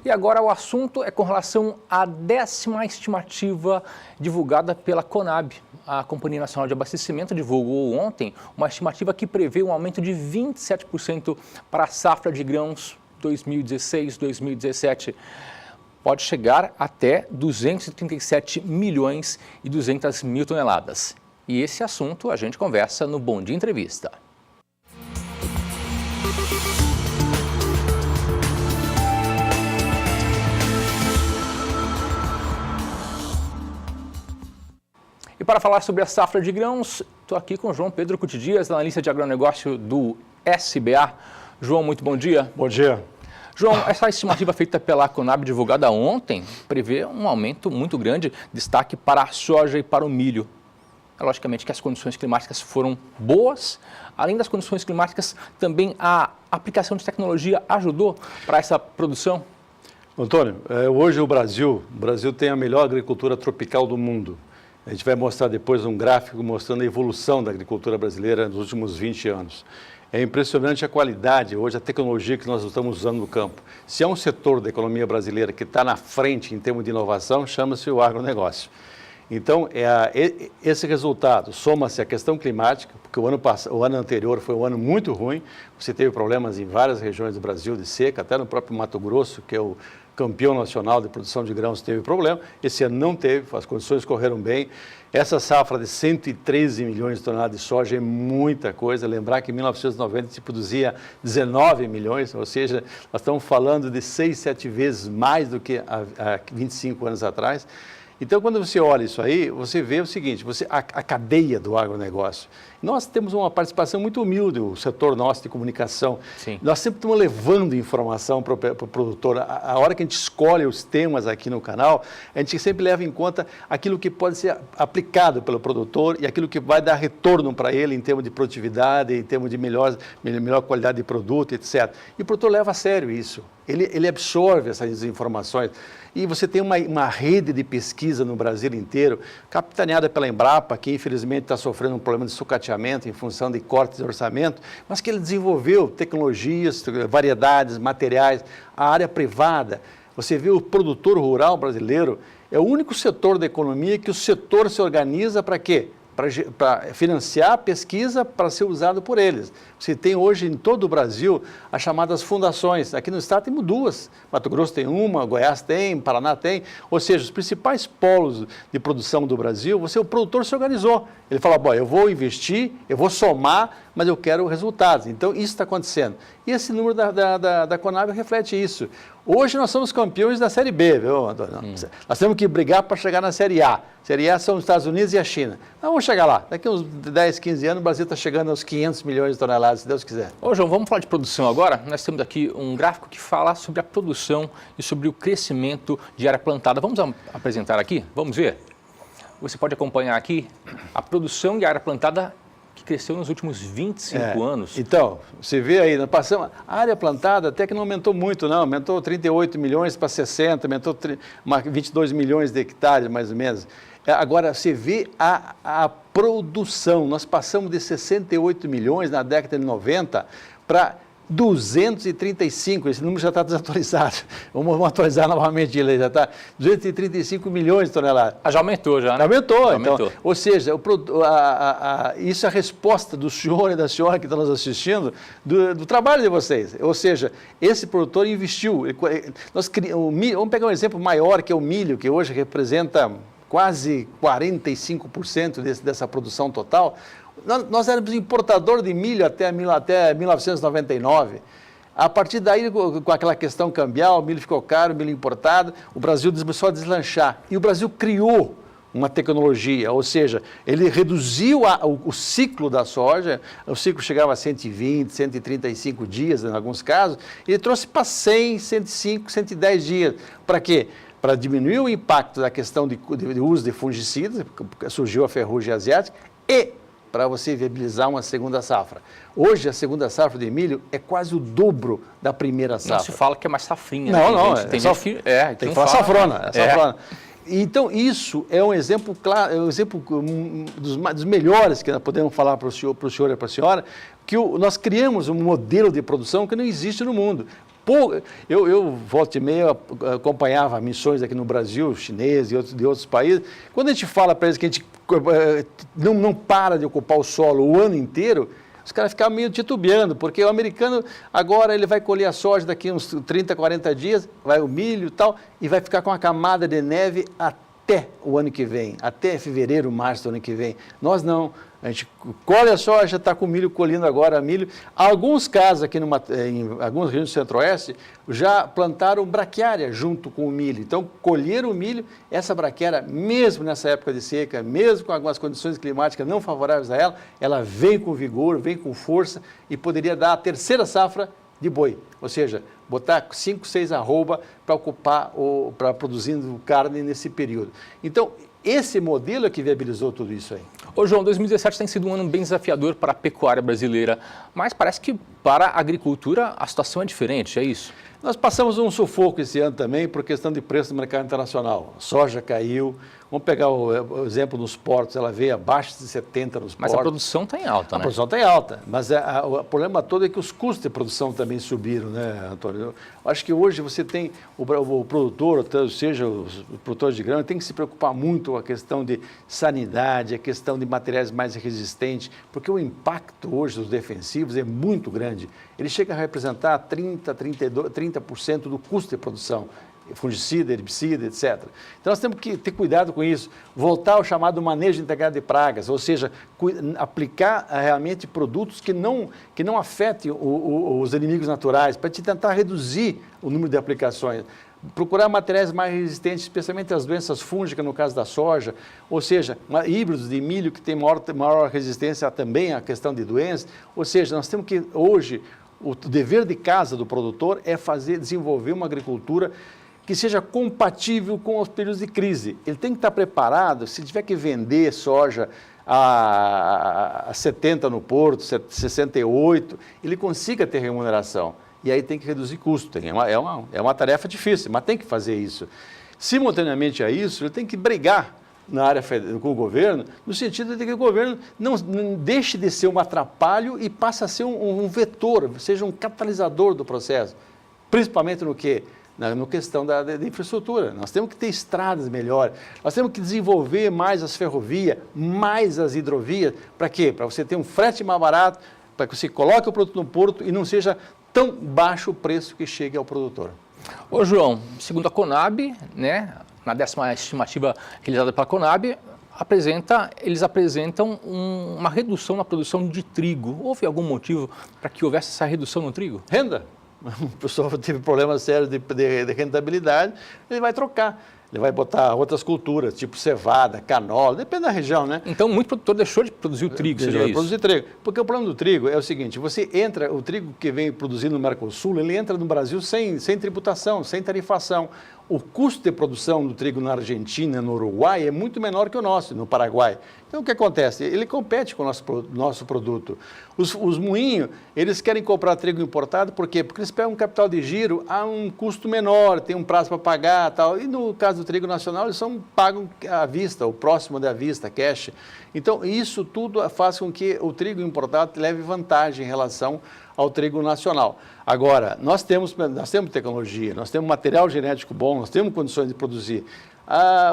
E agora o assunto é com relação à 10ª estimativa divulgada pela Conab. A Companhia Nacional de Abastecimento divulgou ontem uma estimativa que prevê um aumento de 27% para a safra de grãos 2016-2017. Pode chegar até 237 milhões e 200 mil toneladas. E esse assunto a gente conversa no Bom Dia Entrevista. E para falar sobre a safra de grãos, estou aqui com o João Pedro Cuti Dias, analista de agronegócio do SBA. João, muito bom dia. Bom dia. João, essa estimativa feita pela Conab, divulgada ontem, prevê um aumento muito grande, destaque para a soja e para o milho. Logicamente que as condições climáticas foram boas, além das condições climáticas, também a aplicação de tecnologia ajudou para essa produção? Antônio, hoje o Brasil tem a melhor agricultura tropical do mundo. A gente vai mostrar depois um gráfico mostrando a evolução da agricultura brasileira nos últimos 20 anos. É impressionante a qualidade, hoje a tecnologia que nós estamos usando no campo. Se há um setor da economia brasileira que está na frente em termos de inovação, chama-se o agronegócio. Então, esse resultado soma-se à questão climática, porque o ano anterior foi um ano muito ruim, você teve problemas em várias regiões do Brasil de seca, até no próprio Mato Grosso, que é o campeão nacional de produção de grãos, teve problema. Esse ano não teve, as condições correram bem. Essa safra de 113 milhões de toneladas de soja é muita coisa. Lembrar que em 1990 se produzia 19 milhões, ou seja, nós estamos falando de 6, 7 vezes mais do que há 25 anos atrás. Então, quando você olha isso aí, você vê o seguinte, a cadeia do agronegócio. Nós temos uma participação muito humilde, o setor nosso de comunicação. Sim. Nós sempre estamos levando informação para o produtor. A hora que a gente escolhe os temas aqui no canal, a gente sempre leva em conta aquilo que pode ser aplicado pelo produtor e aquilo que vai dar retorno para ele em termos de produtividade, em termos de melhor qualidade de produto, etc. E o produtor leva a sério isso. Ele absorve essas informações. E você tem uma rede de pesquisa no Brasil inteiro, capitaneada pela Embrapa, que infelizmente está sofrendo um problema de sucateamento em função de cortes de orçamento, mas que ele desenvolveu tecnologias, variedades, materiais, a área privada. Você vê o produtor rural brasileiro, é o único setor da economia que o setor se organiza para quê? Para financiar a pesquisa para ser usado por eles. Você tem hoje em todo o Brasil as chamadas fundações. Aqui no estado temos 2. Mato Grosso tem uma, Goiás tem, Paraná tem. Ou seja, os principais polos de produção do Brasil, o produtor se organizou. Ele fala, bom, eu vou investir, eu vou somar, mas eu quero resultados. Então, isso está acontecendo. E esse número da Conab reflete isso. Hoje nós somos campeões da Série B, viu, Antônio? Nós temos que brigar para chegar na Série A. Série A são os Estados Unidos e a China. Nós vamos chegar lá. Daqui uns 10, 15 anos, o Brasil está chegando aos 500 milhões de toneladas, se Deus quiser. Ô, João, vamos falar de produção agora? Nós temos aqui um gráfico que fala sobre a produção e sobre o crescimento de área plantada. Vamos apresentar aqui? Vamos ver? Você pode acompanhar aqui a produção de área plantada que cresceu nos últimos 25 anos. Então, você vê aí, nós passamos, a área plantada até que não aumentou muito, não, aumentou 38 milhões para 60, aumentou 22 milhões de hectares, mais ou menos. Agora, você vê a produção, nós passamos de 68 milhões na década de 90 para 235, esse número já está desatualizado. Vamos atualizar novamente ele, já está 235 milhões de toneladas. Já aumentou, já, né? Aumentou. Então, ou seja, isso é a resposta do senhor e da senhora que estão nos assistindo, do trabalho de vocês. Ou seja, esse produtor investiu. Vamos pegar um exemplo maior, que é o milho, que hoje representa quase 45% dessa produção total. Nós éramos importador de milho até 1999. A partir daí, com aquela questão cambial, o milho ficou caro, o milho importado, o Brasil começou a deslanchar. E o Brasil criou uma tecnologia, ou seja, ele reduziu o ciclo da soja, o ciclo chegava a 120, 135 dias em alguns casos, e ele trouxe para 100, 105, 110 dias. Para quê? Para diminuir o impacto da questão de uso de fungicidas, porque surgiu a ferrugem asiática, e para você viabilizar uma segunda safra. Hoje, a segunda safra de milho é quase o dobro da primeira safra. Não se fala que é mais safrinha. Não, né? tem que falar safrona. Então, isso é um exemplo claro, é um exemplo dos melhores que nós podemos falar para o senhor e para a senhora, que nós criamos um modelo de produção que não existe no mundo. Eu volta e meia, acompanhava missões aqui no Brasil, chineses e de outros países. Quando a gente fala para eles que a gente não para de ocupar o solo o ano inteiro, os caras ficavam meio titubeando, porque o americano agora ele vai colher a soja daqui uns 30, 40 dias, vai o milho e tal, e vai ficar com uma camada de neve até o ano que vem, até fevereiro, março do ano que vem. Nós não. A gente colhe a soja, está com o milho, colhendo agora milho. Alguns casos aqui em algumas regiões do Centro-Oeste já plantaram braquiária junto com o milho. Então, colheram o milho, essa braquiária, mesmo nessa época de seca, mesmo com algumas condições climáticas não favoráveis a ela, ela vem com vigor, vem com força e poderia dar a terceira safra de boi. Ou seja, botar 5, 6 arroba para ocupar, para produzindo carne nesse período. Então, esse modelo é que viabilizou tudo isso aí. Ô João, 2017 tem sido um ano bem desafiador para a pecuária brasileira, mas parece que para a agricultura a situação é diferente, é isso? Nós passamos um sufoco esse ano também por questão de preço no mercado internacional. A soja caiu, vamos pegar o exemplo nos portos, ela veio abaixo de 70 nos portos. Mas a produção está em alta, né? A produção está em alta, mas o problema todo é que os custos de produção também subiram, né, Antônio? Eu acho que hoje você tem o produtor, ou seja, os produtores de grão, tem que se preocupar muito com a questão de sanidade, a questão de materiais mais resistentes, porque o impacto hoje dos defensivos é muito grande. Ele chega a representar 30% do custo de produção. Fungicida, herbicida, etc. Então, nós temos que ter cuidado com isso, voltar ao chamado manejo integrado de pragas, ou seja, aplicar realmente produtos que não afetem os inimigos naturais, para te tentar reduzir o número de aplicações. Procurar materiais mais resistentes, especialmente às doenças fúngicas, no caso da soja, ou seja, híbridos de milho que têm maior resistência também à questão de doenças. Ou seja, nós temos que, hoje, o dever de casa do produtor é desenvolver uma agricultura que seja compatível com os períodos de crise. Ele tem que estar preparado, se tiver que vender soja a 70 no porto, 68, ele consiga ter remuneração. E aí tem que reduzir custo. É uma tarefa difícil, mas tem que fazer isso. Simultaneamente a isso, ele tem que brigar na área com o governo, no sentido de que o governo não deixe de ser um atrapalho e passe a ser um vetor, seja um catalisador do processo. Principalmente no quê? Na questão da infraestrutura. Nós temos que ter estradas melhores, nós temos que desenvolver mais as ferrovias, mais as hidrovias. Para quê? Para você ter um frete mais barato, para que você coloque o produto no porto e não seja tão baixo o preço que chegue ao produtor. Ô João, segundo a Conab, né, na 10ª estimativa realizada pela Conab, eles apresentam uma redução na produção de trigo. Houve algum motivo para que houvesse essa redução no trigo? Renda. O pessoal teve problemas sérios de rentabilidade, ele vai trocar. Ele vai botar outras culturas, tipo cevada, canola, depende da região, né? Então, muito produtor deixou de produzir o trigo, seria isso? Produzir trigo. Porque o problema do trigo é o seguinte, o trigo que vem produzindo no Mercosul, ele entra no Brasil sem tributação, sem tarifação. O custo de produção do trigo na Argentina, no Uruguai, é muito menor que o nosso, no Paraguai. Então, o que acontece? Ele compete com o nosso produto. Os moinhos, eles querem comprar trigo importado, por quê? Porque eles pegam um capital de giro a um custo menor, tem um prazo para pagar e tal. E no caso do trigo nacional, eles pagam à vista, o próximo da vista, cash. Então, isso tudo faz com que o trigo importado leve vantagem em relação ao trigo nacional. Agora, nós temos tecnologia, nós temos material genético bom, nós temos condições de produzir.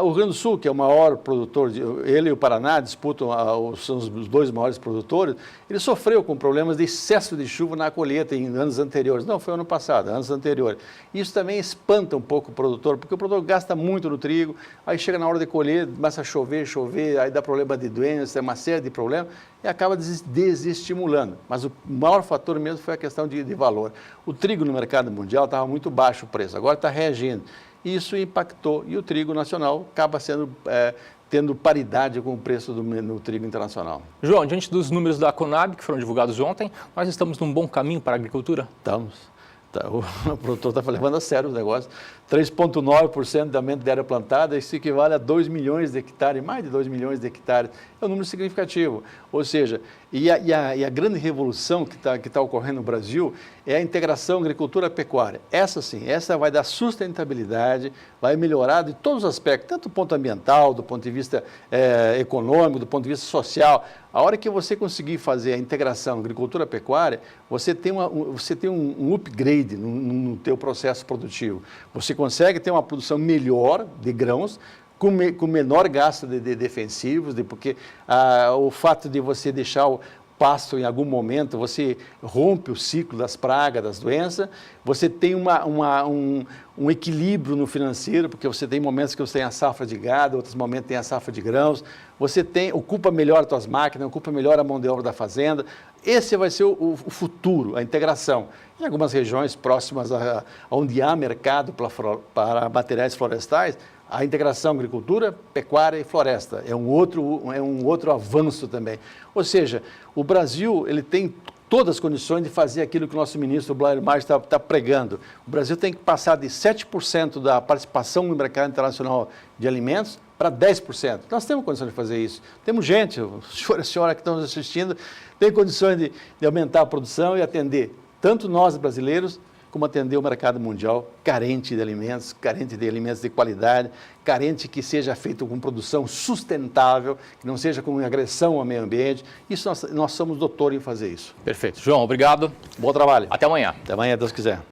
O Rio Grande do Sul, que é o maior produtor, ele e o Paraná disputam, são os dois maiores produtores, ele sofreu com problemas de excesso de chuva na colheita em anos anteriores. Não, foi ano passado, anos anteriores. Isso também espanta um pouco o produtor, porque o produtor gasta muito no trigo, aí chega na hora de colher, começa a chover, aí dá problema de doença, uma série de problemas, e acaba desestimulando. Mas o maior fator mesmo foi a questão de valor. O trigo no mercado mundial estava muito baixo o preço, agora está reagindo. Isso impactou e o trigo nacional acaba tendo paridade com o preço do trigo internacional. João, diante dos números da Conab que foram divulgados ontem, nós estamos num bom caminho para a agricultura? Estamos. O produtor está levando a sério o negócio. 3,9% de aumento de área plantada, isso equivale a 2 milhões de hectares, mais de 2 milhões de hectares. É um número significativo. Ou seja, E a grande revolução que tá ocorrendo no Brasil é a integração agricultura-pecuária. Essa sim, essa vai dar sustentabilidade, vai melhorar de todos os aspectos, tanto do ponto ambiental, do ponto de vista econômico, do ponto de vista social. A hora que você conseguir fazer a integração agricultura-pecuária, você tem um upgrade no teu processo produtivo. Você consegue ter uma produção melhor de grãos, com menor gasto de defensivos, porque o fato de você deixar o pasto em algum momento, você rompe o ciclo das pragas, das doenças, você tem um equilíbrio no financeiro, porque você tem momentos que você tem a safra de gado, outros momentos tem a safra de grãos, você ocupa melhor as tuas máquinas, ocupa melhor a mão de obra da fazenda. Esse vai ser o futuro, a integração. Em algumas regiões próximas onde há mercado para materiais florestais, a integração agricultura, pecuária e floresta é um outro avanço também. Ou seja, o Brasil ele tem todas as condições de fazer aquilo que o nosso ministro Blair Marx está pregando. O Brasil tem que passar de 7% da participação no mercado internacional de alimentos para 10%. Nós temos condições de fazer isso. Temos gente, o senhor e a senhora que estão nos assistindo, tem condições de aumentar a produção e atender tanto nós brasileiros, como atender o mercado mundial carente de alimentos de qualidade, carente que seja feito com produção sustentável, que não seja com agressão ao meio ambiente. Isso nós somos doutores em fazer isso. Perfeito. João, obrigado. Bom trabalho. Até amanhã. Até amanhã, Deus quiser.